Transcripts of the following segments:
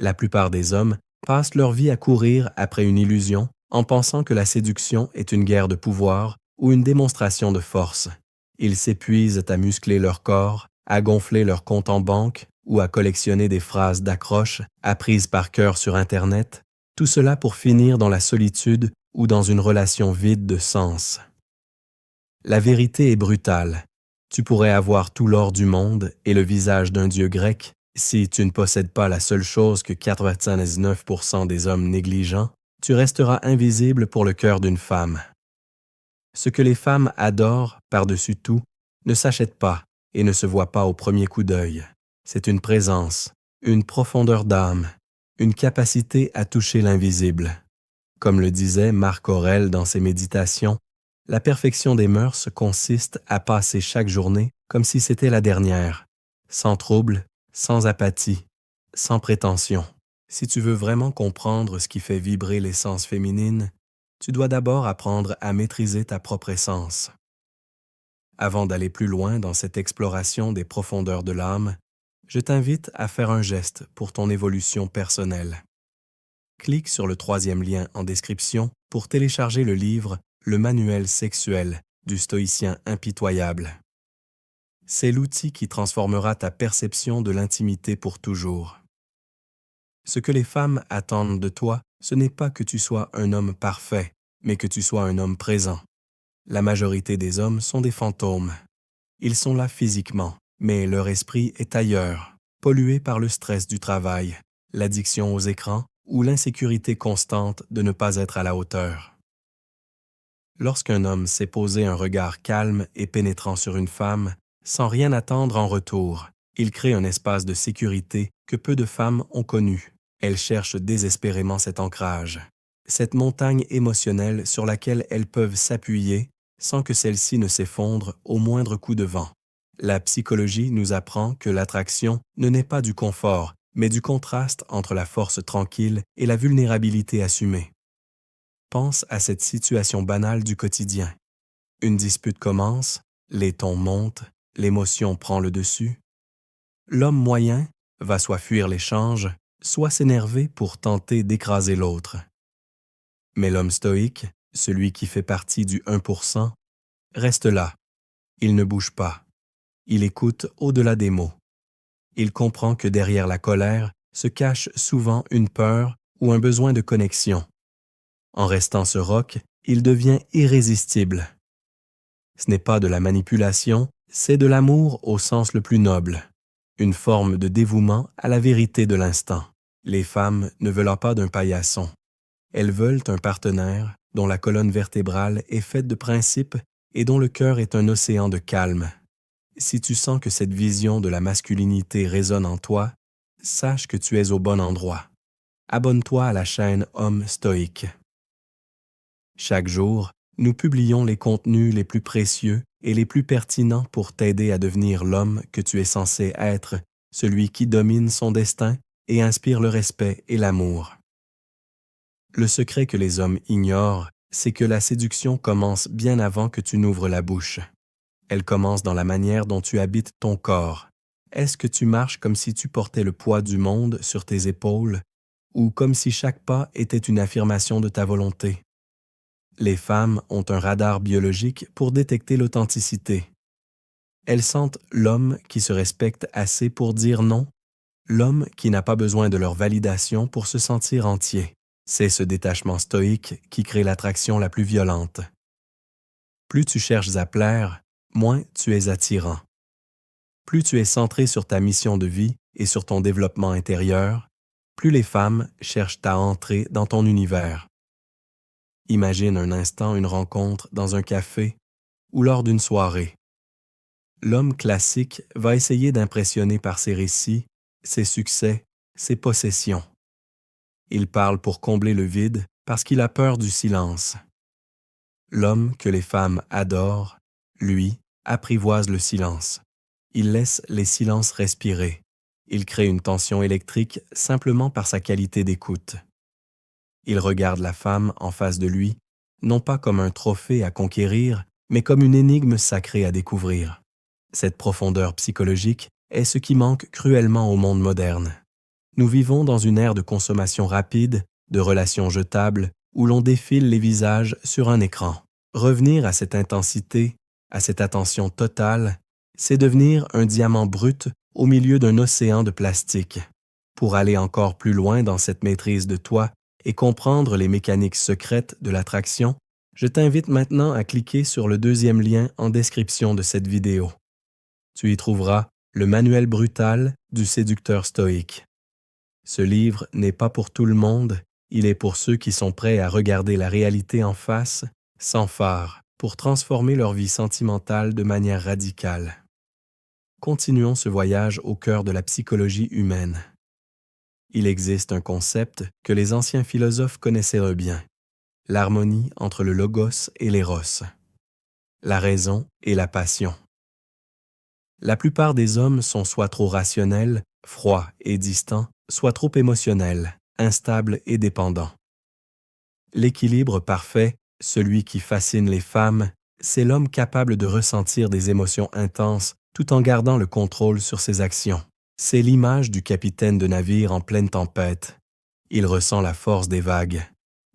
La plupart des hommes passent leur vie à courir après une illusion en pensant que la séduction est une guerre de pouvoir ou une démonstration de force. Ils s'épuisent à muscler leur corps, à gonfler leur compte en banque ou à collectionner des phrases d'accroche apprises par cœur sur Internet, tout cela pour finir dans la solitude ou dans une relation vide de sens. La vérité est brutale. Tu pourrais avoir tout l'or du monde et le visage d'un dieu grec. Si tu ne possèdes pas la seule chose que 99% des hommes négligents, tu resteras invisible pour le cœur d'une femme. Ce que les femmes adorent par-dessus tout ne s'achète pas et ne se voit pas au premier coup d'œil. C'est une présence, une profondeur d'âme, une capacité à toucher l'invisible. Comme le disait Marc Aurèle dans ses méditations, la perfection des mœurs consiste à passer chaque journée comme si c'était la dernière, sans trouble, sans apathie, sans prétention. Si tu veux vraiment comprendre ce qui fait vibrer l'essence féminine, tu dois d'abord apprendre à maîtriser ta propre essence. Avant d'aller plus loin dans cette exploration des profondeurs de l'âme, je t'invite à faire un geste pour ton évolution personnelle. Clique sur le 3e lien en description pour télécharger le livre « Le manuel sexuel » du stoïcien impitoyable. C'est l'outil qui transformera ta perception de l'intimité pour toujours. Ce que les femmes attendent de toi, ce n'est pas que tu sois un homme parfait, mais que tu sois un homme présent. La majorité des hommes sont des fantômes. Ils sont là physiquement, mais leur esprit est ailleurs, pollué par le stress du travail, l'addiction aux écrans ou l'insécurité constante de ne pas être à la hauteur. Lorsqu'un homme sait poser un regard calme et pénétrant sur une femme, sans rien attendre en retour, il crée un espace de sécurité que peu de femmes ont connu. Elles cherchent désespérément cet ancrage, cette montagne émotionnelle sur laquelle elles peuvent s'appuyer sans que celle-ci ne s'effondre au moindre coup de vent. La psychologie nous apprend que l'attraction ne naît pas du confort, mais du contraste entre la force tranquille et la vulnérabilité assumée. Pense à cette situation banale du quotidien. Une dispute commence, les tons montent, l'émotion prend le dessus. L'homme moyen va soit fuir l'échange, soit s'énerver pour tenter d'écraser l'autre. Mais l'homme stoïque, celui qui fait partie du 1%, reste là. Il ne bouge pas. Il écoute au-delà des mots. Il comprend que derrière la colère se cache souvent une peur ou un besoin de connexion. En restant ce roc, il devient irrésistible. Ce n'est pas de la manipulation, c'est de l'amour au sens le plus noble, une forme de dévouement à la vérité de l'instant. Les femmes ne veulent pas d'un paillasson. Elles veulent un partenaire dont la colonne vertébrale est faite de principes et dont le cœur est un océan de calme. Si tu sens que cette vision de la masculinité résonne en toi, sache que tu es au bon endroit. Abonne-toi à la chaîne Homme Stoïque. Chaque jour, nous publions les contenus les plus précieux et les plus pertinents pour t'aider à devenir l'homme que tu es censé être, celui qui domine son destin et inspire le respect et l'amour. Le secret que les hommes ignorent, c'est que la séduction commence bien avant que tu n'ouvres la bouche. Elle commence dans la manière dont tu habites ton corps. Est-ce que tu marches comme si tu portais le poids du monde sur tes épaules ou comme si chaque pas était une affirmation de ta volonté? Les femmes ont un radar biologique pour détecter l'authenticité. Elles sentent l'homme qui se respecte assez pour dire non, l'homme qui n'a pas besoin de leur validation pour se sentir entier. C'est ce détachement stoïque qui crée l'attraction la plus violente. Plus tu cherches à plaire, moins tu es attirant. Plus tu es centré sur ta mission de vie et sur ton développement intérieur, plus les femmes cherchent à entrer dans ton univers. Imagine un instant une rencontre dans un café ou lors d'une soirée. L'homme classique va essayer d'impressionner par ses récits, ses succès, ses possessions. Il parle pour combler le vide parce qu'il a peur du silence. L'homme que les femmes adorent, lui, apprivoise le silence. Il laisse les silences respirer. Il crée une tension électrique simplement par sa qualité d'écoute. Il regarde la femme en face de lui, non pas comme un trophée à conquérir, mais comme une énigme sacrée à découvrir. Cette profondeur psychologique est ce qui manque cruellement au monde moderne. Nous vivons dans une ère de consommation rapide, de relations jetables, où l'on défile les visages sur un écran. Revenir à cette intensité, à cette attention totale, c'est devenir un diamant brut au milieu d'un océan de plastique. Pour aller encore plus loin dans cette maîtrise de toi et comprendre les mécaniques secrètes de l'attraction, je t'invite maintenant à cliquer sur le deuxième lien en description de cette vidéo. Tu y trouveras le manuel brutal du séducteur stoïque. Ce livre n'est pas pour tout le monde, il est pour ceux qui sont prêts à regarder la réalité en face, sans phare, pour transformer leur vie sentimentale de manière radicale. Continuons ce voyage au cœur de la psychologie humaine. Il existe un concept que les anciens philosophes connaissaient bien, l'harmonie entre le logos et l'éros, la raison et la passion. La plupart des hommes sont soit trop rationnels, froids et distants, soit trop émotionnels, instables et dépendants. L'équilibre parfait, celui qui fascine les femmes, c'est l'homme capable de ressentir des émotions intenses tout en gardant le contrôle sur ses actions. C'est l'image du capitaine de navire en pleine tempête. Il ressent la force des vagues.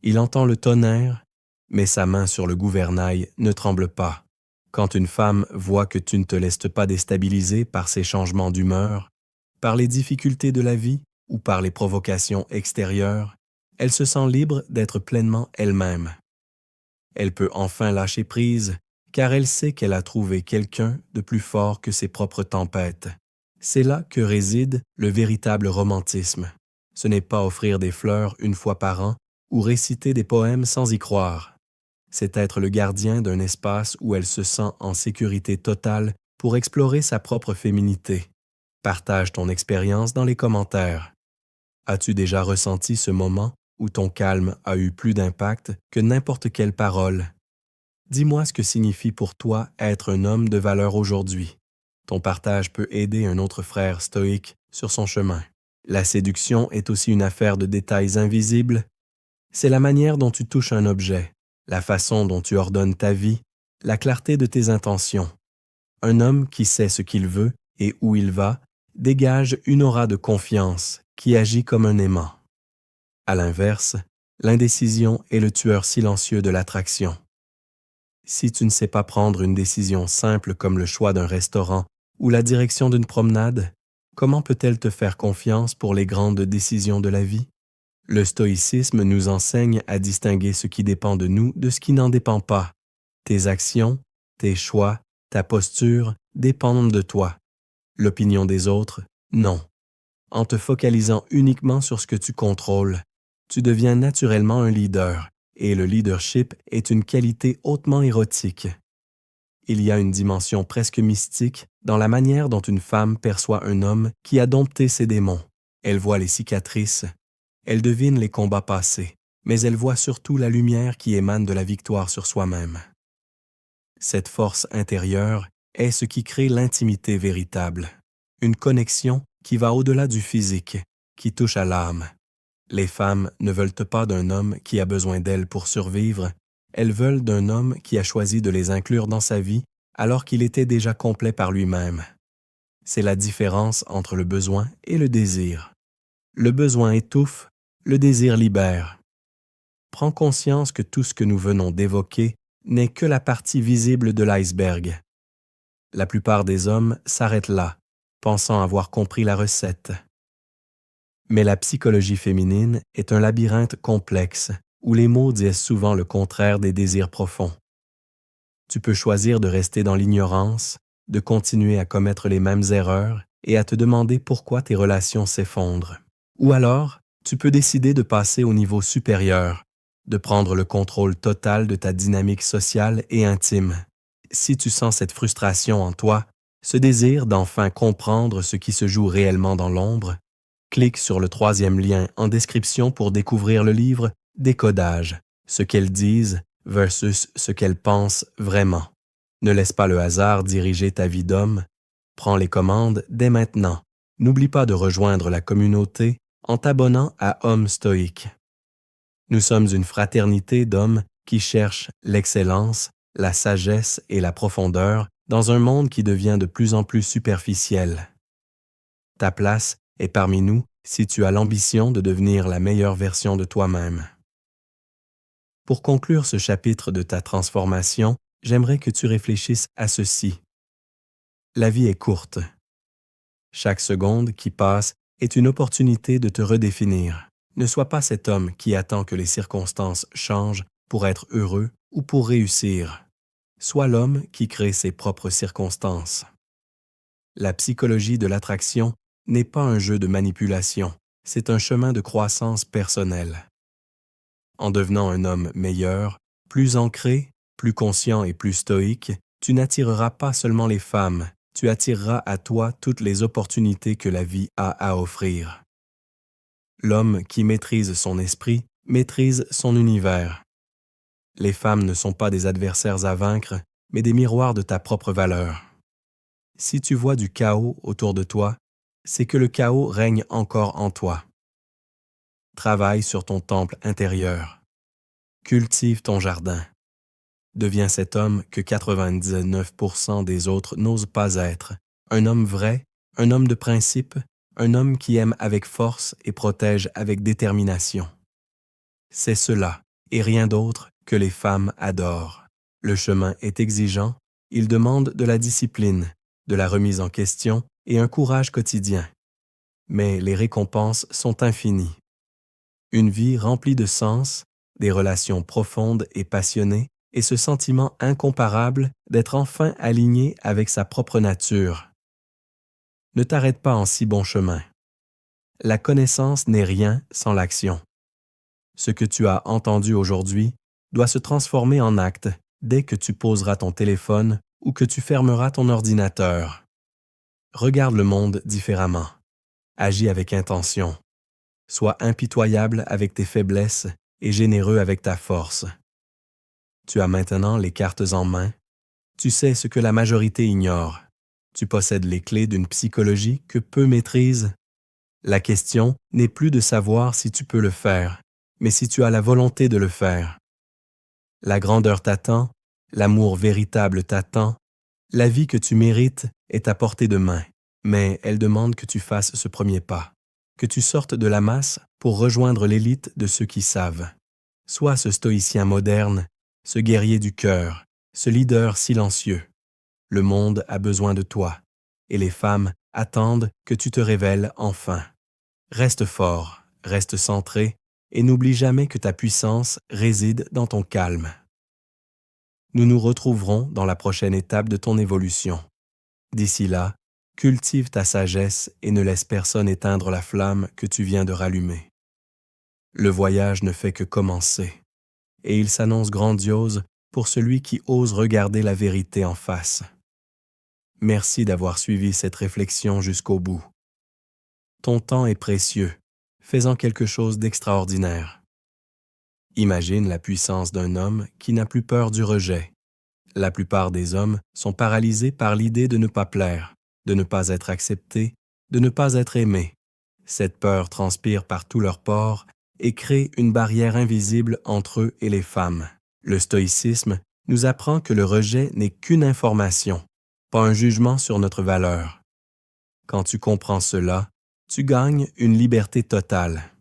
Il entend le tonnerre, mais sa main sur le gouvernail ne tremble pas. Quand une femme voit que tu ne te laisses pas déstabiliser par ses changements d'humeur, par les difficultés de la vie ou par les provocations extérieures, elle se sent libre d'être pleinement elle-même. Elle peut enfin lâcher prise, car elle sait qu'elle a trouvé quelqu'un de plus fort que ses propres tempêtes. C'est là que réside le véritable romantisme. Ce n'est pas offrir des fleurs une fois par an ou réciter des poèmes sans y croire. C'est être le gardien d'un espace où elle se sent en sécurité totale pour explorer sa propre féminité. Partage ton expérience dans les commentaires. As-tu déjà ressenti ce moment où ton calme a eu plus d'impact que n'importe quelle parole? Dis-moi ce que signifie pour toi être un homme de valeur aujourd'hui. Ton partage peut aider un autre frère stoïque sur son chemin. La séduction est aussi une affaire de détails invisibles. C'est la manière dont tu touches un objet, la façon dont tu ordonnes ta vie, la clarté de tes intentions. Un homme qui sait ce qu'il veut et où il va dégage une aura de confiance qui agit comme un aimant. À l'inverse, l'indécision est le tueur silencieux de l'attraction. Si tu ne sais pas prendre une décision simple comme le choix d'un restaurant ou la direction d'une promenade, comment peut-elle te faire confiance pour les grandes décisions de la vie? Le stoïcisme nous enseigne à distinguer ce qui dépend de nous de ce qui n'en dépend pas. Tes actions, tes choix, ta posture dépendent de toi. L'opinion des autres, non. En te focalisant uniquement sur ce que tu contrôles, tu deviens naturellement un leader, et le leadership est une qualité hautement érotique. Il y a une dimension presque mystique dans la manière dont une femme perçoit un homme qui a dompté ses démons. Elle voit les cicatrices, elle devine les combats passés, mais elle voit surtout la lumière qui émane de la victoire sur soi-même. Cette force intérieure est ce qui crée l'intimité véritable, une connexion qui va au-delà du physique, qui touche à l'âme. Les femmes ne veulent pas d'un homme qui a besoin d'elles pour survivre, elles veulent d'un homme qui a choisi de les inclure dans sa vie alors qu'il était déjà complet par lui-même. C'est la différence entre le besoin et le désir. Le besoin étouffe, le désir libère. Prends conscience que tout ce que nous venons d'évoquer n'est que la partie visible de l'iceberg. La plupart des hommes s'arrêtent là, pensant avoir compris la recette. Mais la psychologie féminine est un labyrinthe complexe où les mots disent souvent le contraire des désirs profonds. Tu peux choisir de rester dans l'ignorance, de continuer à commettre les mêmes erreurs et à te demander pourquoi tes relations s'effondrent. Ou alors, tu peux décider de passer au niveau supérieur, de prendre le contrôle total de ta dynamique sociale et intime. Si tu sens cette frustration en toi, ce désir d'enfin comprendre ce qui se joue réellement dans l'ombre, clique sur le troisième lien en description pour découvrir le livre « Décodage », ce qu'elles disent versus ce qu'elles pensent vraiment. Ne laisse pas le hasard diriger ta vie d'homme. Prends les commandes dès maintenant. N'oublie pas de rejoindre la communauté en t'abonnant à Homme Stoïque. Nous sommes une fraternité d'hommes qui cherchent l'excellence, la sagesse et la profondeur dans un monde qui devient de plus en plus superficiel. Ta place est parmi nous si tu as l'ambition de devenir la meilleure version de toi-même. Pour conclure ce chapitre de ta transformation, j'aimerais que tu réfléchisses à ceci. La vie est courte. Chaque seconde qui passe est une opportunité de te redéfinir. Ne sois pas cet homme qui attend que les circonstances changent pour être heureux ou pour réussir. Sois l'homme qui crée ses propres circonstances. La psychologie de l'attraction n'est pas un jeu de manipulation, c'est un chemin de croissance personnelle. En devenant un homme meilleur, plus ancré, plus conscient et plus stoïque, tu n'attireras pas seulement les femmes, tu attireras à toi toutes les opportunités que la vie a à offrir. L'homme qui maîtrise son esprit maîtrise son univers. Les femmes ne sont pas des adversaires à vaincre, mais des miroirs de ta propre valeur. Si tu vois du chaos autour de toi, c'est que le chaos règne encore en toi. Travaille sur ton temple intérieur. Cultive ton jardin. Deviens cet homme que 99% des autres n'osent pas être. Un homme vrai, un homme de principe, un homme qui aime avec force et protège avec détermination. C'est cela, et rien d'autre, que les femmes adorent. Le chemin est exigeant, il demande de la discipline, de la remise en question et un courage quotidien. Mais les récompenses sont infinies. Une vie remplie de sens, des relations profondes et passionnées, et ce sentiment incomparable d'être enfin aligné avec sa propre nature. Ne t'arrête pas en si bon chemin. La connaissance n'est rien sans l'action. Ce que tu as entendu aujourd'hui doit se transformer en acte dès que tu poseras ton téléphone ou que tu fermeras ton ordinateur. Regarde le monde différemment. Agis avec intention. Sois impitoyable avec tes faiblesses et généreux avec ta force. Tu as maintenant les cartes en main. Tu sais ce que la majorité ignore. Tu possèdes les clés d'une psychologie que peu maîtrisent. La question n'est plus de savoir si tu peux le faire, mais si tu as la volonté de le faire. La grandeur t'attend, l'amour véritable t'attend, la vie que tu mérites est à portée de main, mais elle demande que tu fasses ce premier pas, que tu sortes de la masse pour rejoindre l'élite de ceux qui savent. Sois ce stoïcien moderne, ce guerrier du cœur, ce leader silencieux. Le monde a besoin de toi, et les femmes attendent que tu te révèles enfin. Reste fort, reste centré, et n'oublie jamais que ta puissance réside dans ton calme. Nous nous retrouverons dans la prochaine étape de ton évolution. D'ici là, cultive ta sagesse et ne laisse personne éteindre la flamme que tu viens de rallumer. Le voyage ne fait que commencer, et il s'annonce grandiose pour celui qui ose regarder la vérité en face. Merci d'avoir suivi cette réflexion jusqu'au bout. Ton temps est précieux, fais-en quelque chose d'extraordinaire. Imagine la puissance d'un homme qui n'a plus peur du rejet. La plupart des hommes sont paralysés par l'idée de ne pas plaire, de ne pas être acceptés, de ne pas être aimés. Cette peur transpire par tous leurs pores et crée une barrière invisible entre eux et les femmes. Le stoïcisme nous apprend que le rejet n'est qu'une information, pas un jugement sur notre valeur. Quand tu comprends cela, tu gagnes une liberté totale.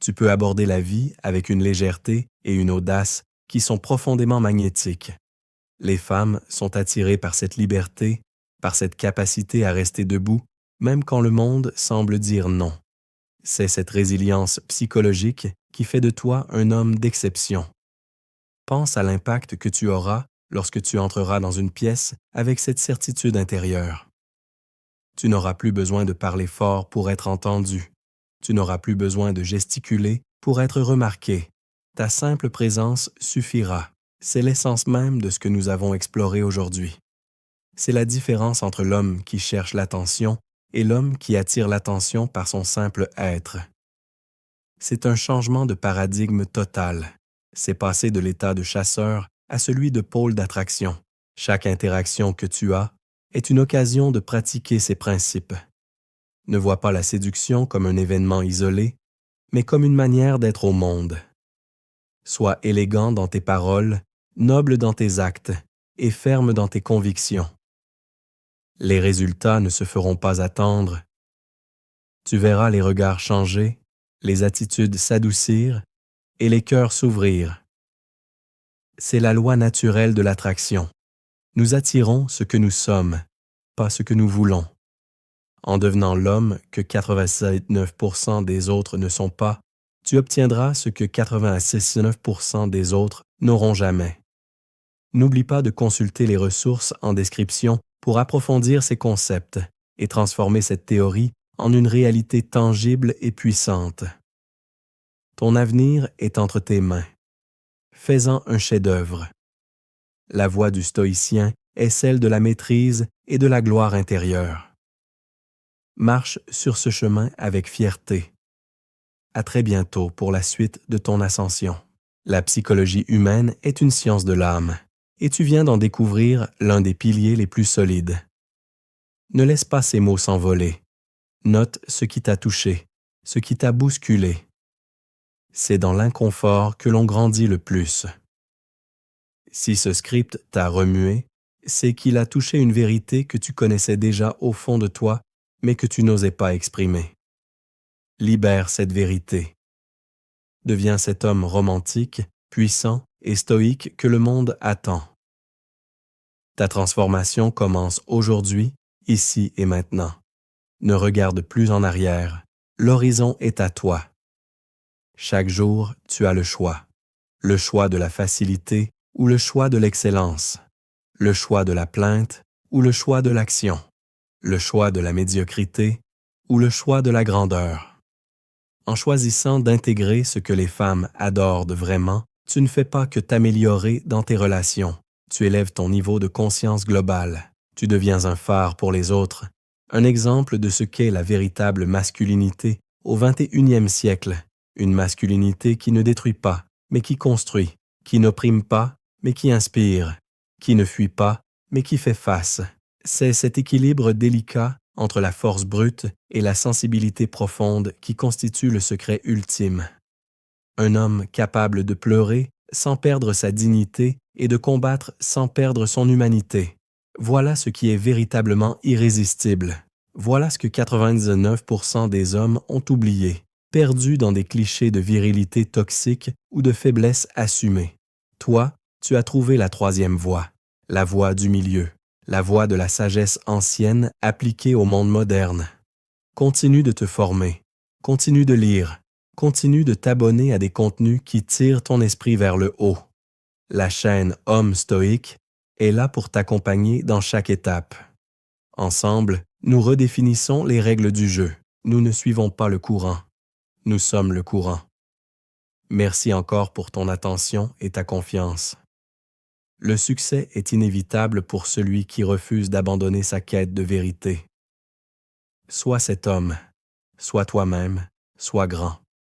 Tu peux aborder la vie avec une légèreté et une audace qui sont profondément magnétiques. Les femmes sont attirées par cette liberté, par cette capacité à rester debout, même quand le monde semble dire non. C'est cette résilience psychologique qui fait de toi un homme d'exception. Pense à l'impact que tu auras lorsque tu entreras dans une pièce avec cette certitude intérieure. Tu n'auras plus besoin de parler fort pour être entendu. Tu n'auras plus besoin de gesticuler pour être remarqué. Ta simple présence suffira. C'est l'essence même de ce que nous avons exploré aujourd'hui. C'est la différence entre l'homme qui cherche l'attention et l'homme qui attire l'attention par son simple être. C'est un changement de paradigme total. C'est passer de l'état de chasseur à celui de pôle d'attraction. Chaque interaction que tu as est une occasion de pratiquer ces principes. Ne vois pas la séduction comme un événement isolé, mais comme une manière d'être au monde. Sois élégant dans tes paroles, noble dans tes actes et ferme dans tes convictions. Les résultats ne se feront pas attendre. Tu verras les regards changer, les attitudes s'adoucir et les cœurs s'ouvrir. C'est la loi naturelle de l'attraction. Nous attirons ce que nous sommes, pas ce que nous voulons. En devenant l'homme que 99% des autres ne sont pas, tu obtiendras ce que 96,9% des autres n'auront jamais. N'oublie pas de consulter les ressources en description pour approfondir ces concepts et transformer cette théorie en une réalité tangible et puissante. Ton avenir est entre tes mains. Fais-en un chef-d'œuvre. La voie du stoïcien est celle de la maîtrise et de la gloire intérieure. Marche sur ce chemin avec fierté. À très bientôt pour la suite de ton ascension. La psychologie humaine est une science de l'âme, et tu viens d'en découvrir l'un des piliers les plus solides. Ne laisse pas ces mots s'envoler. Note ce qui t'a touché, ce qui t'a bousculé. C'est dans l'inconfort que l'on grandit le plus. Si ce script t'a remué, c'est qu'il a touché une vérité que tu connaissais déjà au fond de toi, mais que tu n'osais pas exprimer. Libère cette vérité. Deviens cet homme romantique, puissant et stoïque que le monde attend. Ta transformation commence aujourd'hui, ici et maintenant. Ne regarde plus en arrière. L'horizon est à toi. Chaque jour, tu as le choix. Le choix de la facilité ou le choix de l'excellence. Le choix de la plainte ou le choix de l'action. Le choix de la médiocrité ou le choix de la grandeur. En choisissant d'intégrer ce que les femmes adorent vraiment, tu ne fais pas que t'améliorer dans tes relations. Tu élèves ton niveau de conscience globale. Tu deviens un phare pour les autres, un exemple de ce qu'est la véritable masculinité au XXIe siècle. Une masculinité qui ne détruit pas, mais qui construit, qui n'opprime pas, mais qui inspire, qui ne fuit pas, mais qui fait face. C'est cet équilibre délicat entre la force brute et la sensibilité profonde qui constitue le secret ultime. Un homme capable de pleurer sans perdre sa dignité et de combattre sans perdre son humanité. Voilà ce qui est véritablement irrésistible. Voilà ce que 99% des hommes ont oublié, perdus dans des clichés de virilité toxique ou de faiblesse assumée. Toi, tu as trouvé la troisième voie, la voie du milieu, la voie de la sagesse ancienne appliquée au monde moderne. Continue de te former, continue de lire, continue de t'abonner à des contenus qui tirent ton esprit vers le haut. La chaîne Homme Stoïque est là pour t'accompagner dans chaque étape. Ensemble, nous redéfinissons les règles du jeu. Nous ne suivons pas le courant. Nous sommes le courant. Merci encore pour ton attention et ta confiance. Le succès est inévitable pour celui qui refuse d'abandonner sa quête de vérité. Sois cet homme, sois toi-même, sois grand.